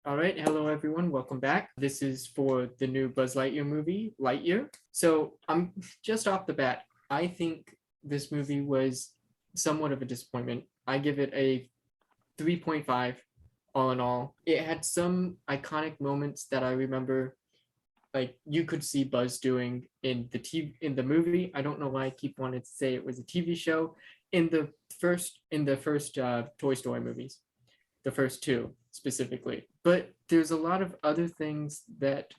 All right, hello everyone, welcome back. This is for the new Buzz Lightyear movie, Lightyear. So I'm just off the bat, I think this movie was somewhat of a disappointment. I give it a 3.5 all in all. It had some iconic moments that I remember, like you could see Buzz doing in the movie. I don't know why I keep wanting to say it was a TV show in the first Toy Story movies, the first two specifically. But there's a lot of other things that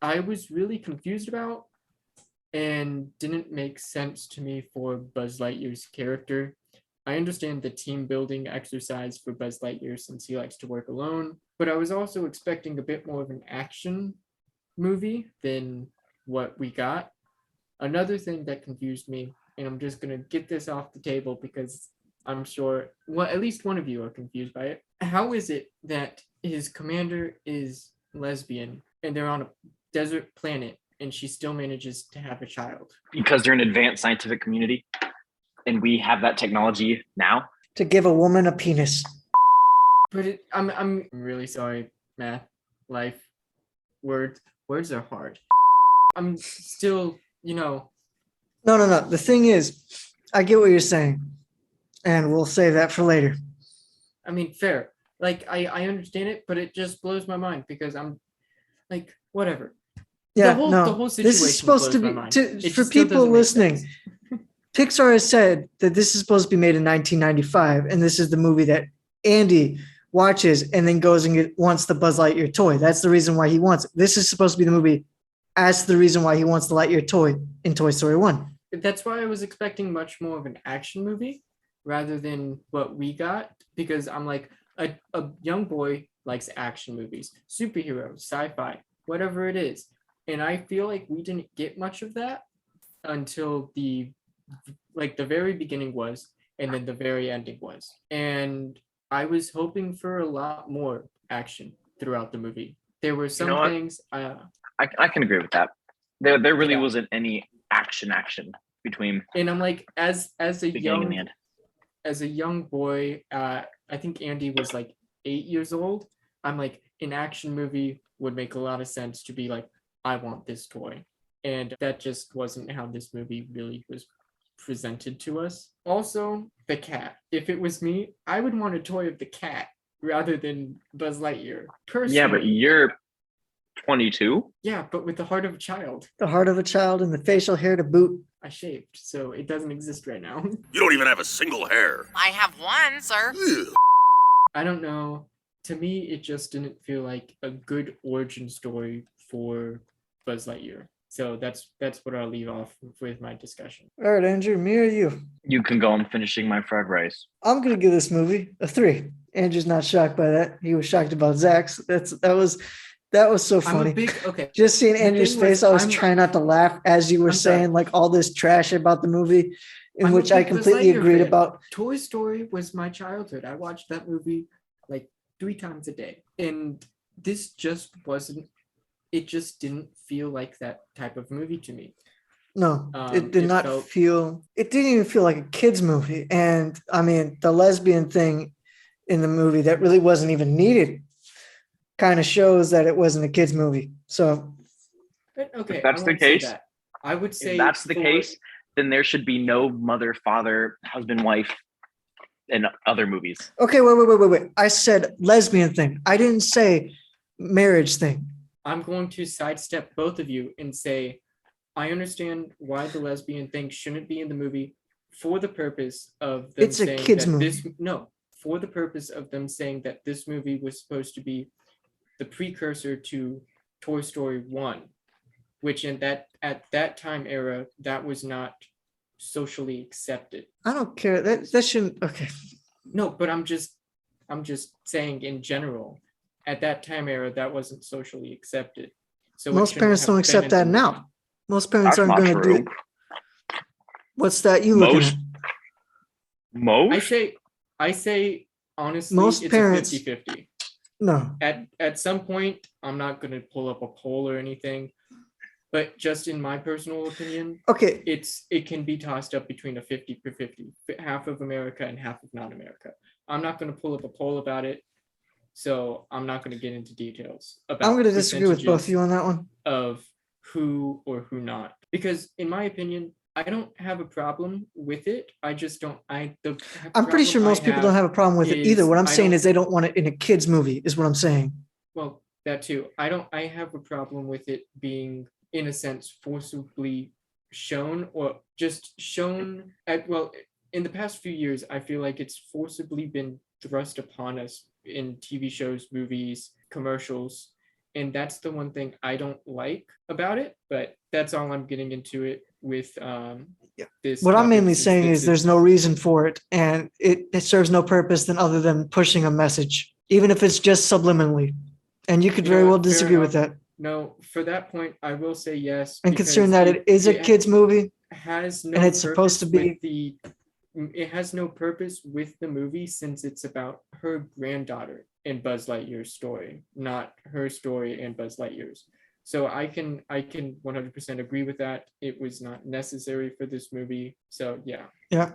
I was really confused about and didn't make sense to me for Buzz Lightyear's character. I understand the team building exercise for Buzz Lightyear since he likes to work alone, but I was also expecting a bit more of an action movie than what we got. Another thing that confused me, and I'm just gonna get this off the table because I'm sure, well, at least one of you are confused by it. How is it that his commander is lesbian and they're on a desert planet and she still manages to have a child? Because they're an advanced scientific community and we have that technology now. To give a woman a penis. But I'm really sorry, math, life, words are hard. I'm still, No. The thing is, I get what you're saying, and we'll save that for later. I mean, fair. Like, I understand it, but it just blows my mind because I'm like, whatever. Yeah, the whole situation this is supposed to blows be my mind. It for just still people doesn't make listening. sense. Pixar has said that this is supposed to be made in 1995, and this is the movie that Andy watches and then goes and wants the Buzz Lightyear toy. That's the reason why he wants it. This is supposed to be the movie as the reason why he wants the Lightyear toy in Toy Story 1. That's why I was expecting much more of an action movie rather than what we got, because I'm like, a young boy likes action movies, superheroes, sci-fi, whatever it is. And I feel like we didn't get much of that until the very beginning was, and then the very ending was. And I was hoping for a lot more action throughout the movie. There were some things. I can agree with that. There really wasn't any action between. And I'm like, as a young boy, I think Andy was like 8 years old. I'm like, an action movie would make a lot of sense to be like, I want this toy. And that just wasn't how this movie really was presented to us. Also, the cat. If it was me, I would want a toy of the cat rather than Buzz Lightyear. Personally. Yeah, but you're 22. Yeah, but with the heart of a child. The heart of a child and the facial hair to boot. I shaved, so it doesn't exist right now. You don't even have a single hair. I have one, sir. I don't know. To me, it just didn't feel like a good origin story for Buzz Lightyear. So that's what I'll leave off with my discussion. All right, Andrew, me or you? You can go on finishing my fried rice. I'm going to give this movie a 3. Andrew's not shocked by that. He was shocked about Zach's. That was so funny. Just seeing Andrew's face, I was trying not to laugh as you were saying like all this trash about the movie, in which I completely agreed about. Toy Story was my childhood. I watched that movie like 3 times a day. And this just wasn't, it just didn't feel like that type of movie to me. No, it didn't even feel like a kid's movie. And I mean, the lesbian thing in the movie that really wasn't even needed kind of shows that it wasn't a kid's movie. So, okay, if that's the case, I would say if that's the case, then there should be no mother, father, husband, wife in other movies. Okay, wait. I said lesbian thing. I didn't say marriage thing. I'm going to sidestep both of you and say, I understand why the lesbian thing shouldn't be in the movie for the purpose of them it's a kid's movie. For the purpose of them saying that this movie was supposed to be the precursor to Toy Story 1, which at that time era, that was not socially accepted. I don't care. That shouldn't. Okay. No, but I'm just saying in general, at that time era, that wasn't socially accepted. So most parents don't accept that now. Most parents aren't going to do it. What's that you looking at? Most? I say honestly, most it's parents, a 50-50. No. At some point, I'm not going to pull up a poll or anything, but just in my personal opinion, okay, it can be tossed up between a 50-50, half of America and half of non-America. I'm not going to pull up a poll about it. so I'm not going to get into details I'm about going to disagree with both of you on that one. of who or who not, because in my opinion, I don't have a problem with it. I just don't. I'm pretty sure most people don't have a problem with it either. What I'm saying is they don't want it in a kids movie, is what I'm saying. Well, that too. I have a problem with it being, in a sense, forcibly shown or just shown at, well, in the past few years, I feel like it's forcibly been thrust upon us in TV shows, movies, commercials. And that's the one thing I don't like about it, but that's all I'm getting into it with this. What I'm topic, mainly since saying this is there's no reason for it, and it serves no purpose than other than pushing a message, even if it's just subliminally. And you could You know very well what, fair disagree with enough. that. No, for that point, I will say yes. And because considering that it is a kids movie, has no and it's supposed to purpose be- it has no purpose with the movie, since it's about her granddaughter in Buzz Lightyear's story, not her story and Buzz Lightyear's. So I can 100% agree with that. It was not necessary for this movie. So yeah. yeah,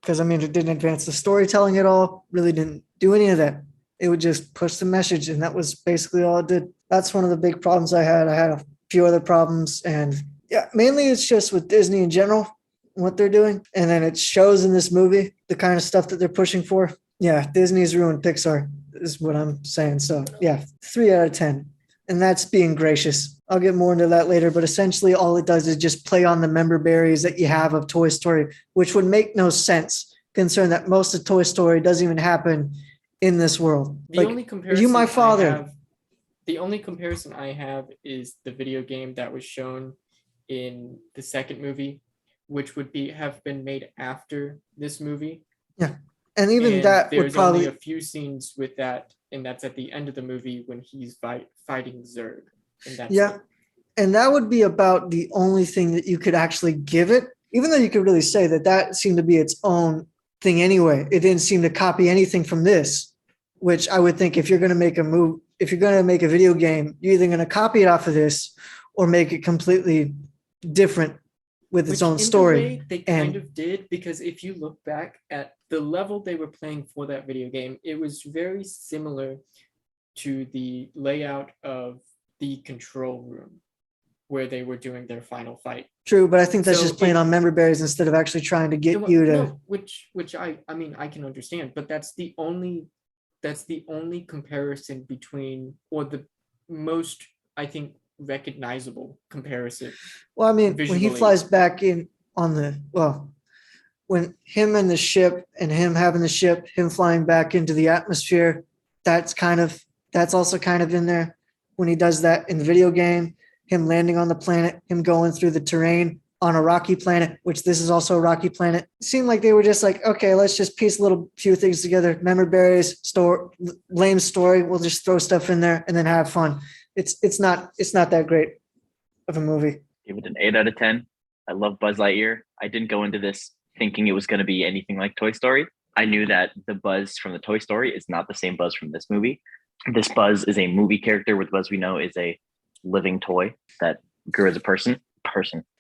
because I mean, it didn't advance the storytelling at all, really didn't do any of that. It would just push the message, and that was basically all it did. That's one of the big problems I had. I had a few other problems, and yeah, mainly it's just with Disney in general, what they're doing. And then it shows in this movie, the kind of stuff that they're pushing for. Yeah, Disney's ruined Pixar, is what I'm saying. So yeah, 3 out of 10. And that's being gracious. I'll get more into that later, but essentially all it does is just play on the member berries that you have of Toy Story, which would make no sense, considering that most of Toy Story doesn't even happen in this world. The only comparison you my father. The only comparison I have is the video game that was shown in the second movie, which would have been made after this movie. Yeah. And even that would there's probably only a few scenes with that, and that's at the end of the movie when he's fighting Zurg. And that's yeah. it. And that would be about the only thing that you could actually give it, even though you could really say that seemed to be its own thing anyway. It didn't seem to copy anything from this, which I would think if you're going to make if you're going to make a video game, you're either going to copy it off of this or make it completely different with its own story. Way, they kind of did, because if you look back at the level they were playing for that video game, it was very similar to the layout of the control room where they were doing their final fight. True, but I think that's just playing on member berries instead of actually trying to get you to. No, which I mean I can understand, but that's the only comparison between, or the most, I think, recognizable comparison. Well, I mean, visually. When he flies back in when him and the ship and him having the ship, him flying back into the atmosphere, that's also kind of in there. When he does that in the video game, him landing on the planet, him going through the terrain on a rocky planet, which this is also a rocky planet. It seemed like they were just like, okay, let's just piece few things together. Member berries, lame story. We'll just throw stuff in there and then have fun. It's not that great of a movie. Give it an 8 out of 10. I love Buzz Lightyear. I didn't go into this thinking it was going to be anything like Toy Story. I knew that the Buzz from the Toy Story is not the same Buzz from this movie. This Buzz is a movie character, where the Buzz we know is a living toy that grew as a person.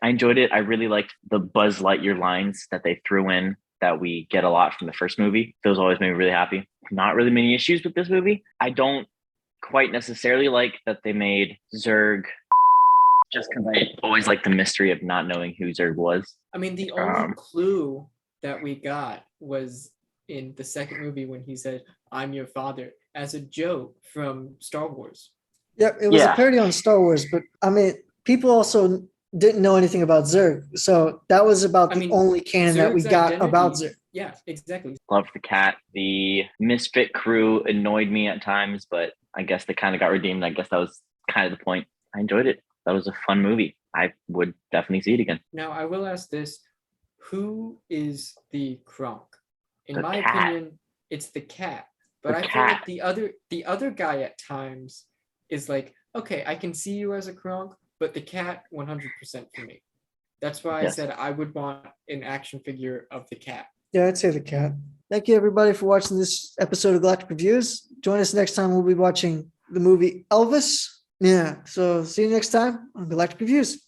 I enjoyed it. I really liked the Buzz Lightyear lines that they threw in that we get a lot from the first movie. Those always made me really happy. Not really many issues with this movie. I don't quite necessarily like that they made Zurg, just because I always liked the mystery of not knowing who Zurg was. I mean, the only clue that we got was in the second movie when he said, "I'm your father," as a joke from Star Wars. Yep, it was a parody on Star Wars, but I mean, people also didn't know anything about Zurg, so that was about the only canon that we got about Zurg. Yeah, exactly. Loved the cat. The Misfit crew annoyed me at times, but I guess they kind of got redeemed. I guess that was kind of the point. I enjoyed it. That was a fun movie. I would definitely see it again. Now, I will ask this. Who is the Kronk? In my cat. opinion, it's the cat. But I feel like the other guy at times is like, okay, I can see you as a Kronk, but the cat 100% for me. That's why I said I would want an action figure of the cat. Yeah, I'd say the cat. Thank you, everybody, for watching this episode of Galactic Reviews. Join us next time. We'll be watching the movie Elvis. Yeah, so see you next time on Galactic Reviews.